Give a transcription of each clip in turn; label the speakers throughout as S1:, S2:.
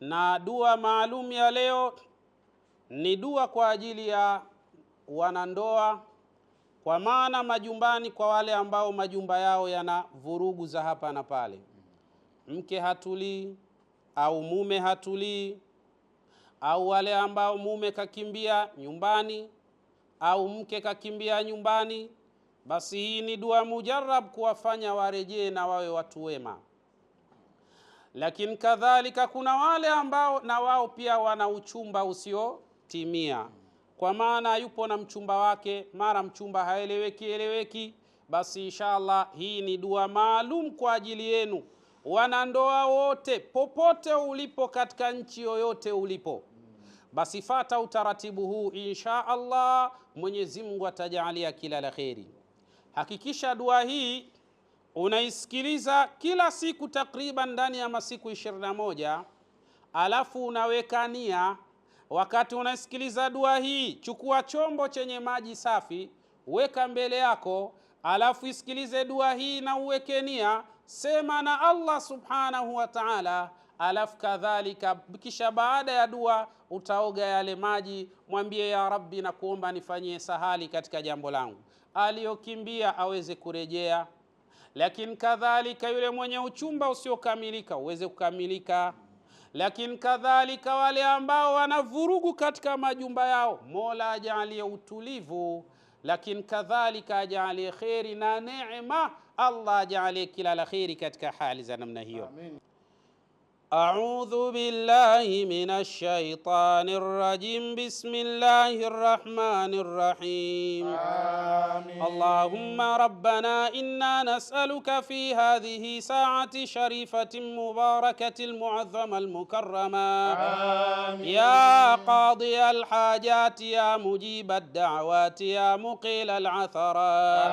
S1: Na dua maalum ya leo ni dua kwa ajili ya wanandoa, kwa maana majumbani, kwa wale ambao majumba yao yana vurugu za hapa na pale. Mke hatulii au mume hatulii, au wale ambao mume kakimbia nyumbani au mke kakimbia nyumbani, basi hii ni dua mujarrab kuwafanya warejee na wawe watu wema. Lakini kadhalika kuna wale ambao na wao pia wana uchumba usiotimia, kwa maana yupo na mchumba wake, mara mchumba haeleweki, basi inshallah hii ni dua maalum kwa ajili yenu wanandoa wote, popote ulipo katika nchi yoyote ulipo. Basi fata utaratibu huu, inshallah Mwenyezi Mungu atajalia kila la kheri. Hakikisha dua hii unaisikiliza kila siku takriban ndani ya masiku 21, alafu unaweka nia. Wakati unasikiliza dua hii, chukua chombo chenye maji safi, weka mbele yako, alafu isikilize dua hii na uweke nia, sema na Allah subhanahu wa ta'ala. Alafu kadhalika kisha baada ya dua utaoga yale maji, mwambie ya Rabbi, na kuomba nifanyie sahali katika jambo langu, aliyokimbia aweze kurejea. Lakini kadhalika yule mwenye uchumba usiokamilika uweze kukamilika. Lakini kadhalika wale ambao wanavurugu katika majumba yao, Mola ajalie utulivu. Lakini kadhalika ajalie kheri na neema, Allah ajalie kila la kheri katika hali za namna hiyo. Amin. أعوذ بالله من الشيطان الرجيم. بسم الله الرحمن الرحيم. آمين. اللهم ربنا إنا نسألك في هذه ساعة شريفة مباركة المعظمة المكرمة. آمين. يا قاضي الحاجات، يا مجيب الدعوات، يا مقيل العثرات.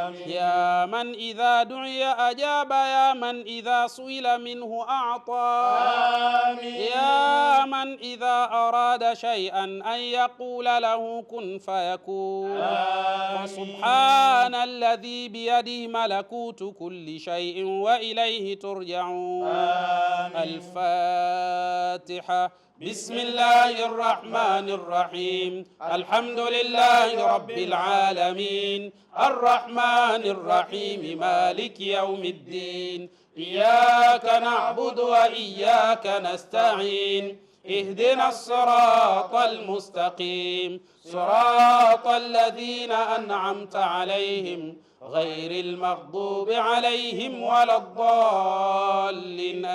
S1: آمين. يا من إذا دعي أجاب، يا من إذا سئل منه أعطى. آمين. يا من إذا أراد شيئا أن يقول له كن فيكون. آمين. وسبحان الذي بيده ملكوت كل شيء وإليه ترجعون. آمين. الفاتحة. بسم الله الرحمن الرحيم. الحمد لله رب العالمين، الرحمن الرحيم، مالك يوم الدين، إياك نعبد وإياك نستعين، اهدنا الصراط المستقيم، صراط الذين أنعمت عليهم غير المغضوب عليهم ولا الضالين.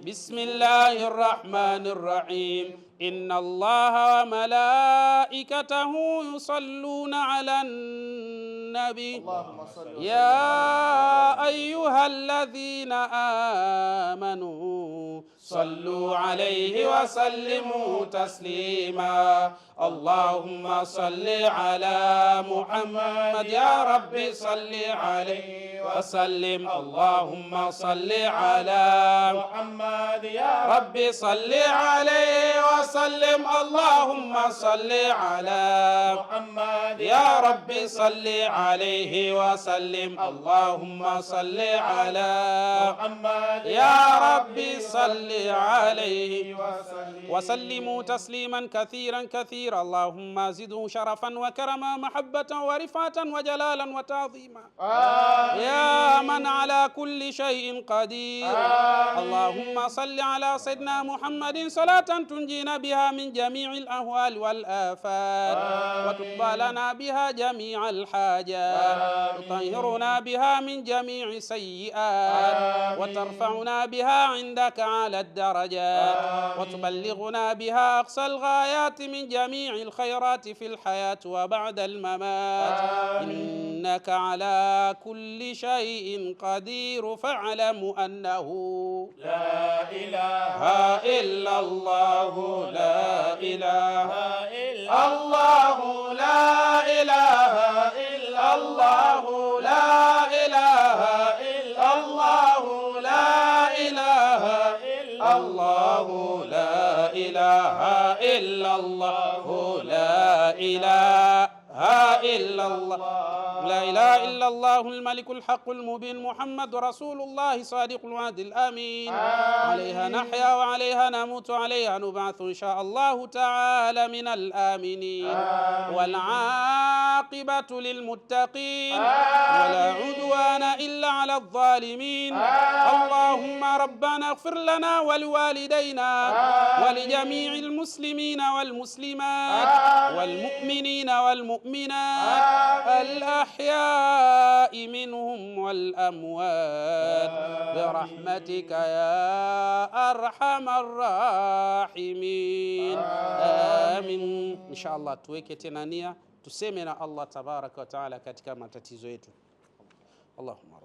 S1: بسم الله الرحمن الرحيم. إن الله وملائكته يصلون على النبي، يا أيها الذين آمنوا صلوا عليه وسلموا تسليما. اللهم صل على محمد، يا رب صل عليه وسلم. اللهم صل على محمد، يا رب صل عليه وسلم. اللهم صل على محمد، يا رب صل عليه وسلم. اللهم صل على محمد، يا رب صل عليه وسلموا تسليما كثيرا كثيرا. اللهم زده شرفا وكرما، محبة ورفعة وجلالا وتعظيما. يا من على كل شيء قدير. اللهم صل على سيدنا محمد صلاة تنجينا بها من جميع الأهوال والآفات، وتقبل لنا بها جميع الحاجات، تطهرنا بها من جميع السيئات، وترفعنا بها عندك على الدرجات، وتبلغنا بها أقصى الغايات من جميع الخيرات في الحياة وبعد الممات. إنك على كل شيء قدير، فاعلم أنه لا إله إلا الله، لا إله إلا الله، لا إله إلا الله، لا إله إلا الله، لا إله إلا الله، لا إله إلا الله، لا إله إلا الله. لا إله إلا الله الملك الحق المبين محمد رسول الله صادق الوعد الآمين. عليها نحيا وعليها نموت وعليها نبعث إن شاء الله تعالى من الآمنين. والعاقبة للمتقين ولا عدوان إلا على الظالمين. اللهم ربنا اغفر لنا ولوالدينا ولجميع المسلمين والمسلمات والمؤمنين والمؤمنات الأحياء منهم والأموات برحمتك يا أرحم الراحمين. آمين. إن شاء الله tuweke tena nia tuseme na Allah tabaraka wa taala katika matatizo yetu. Allahumma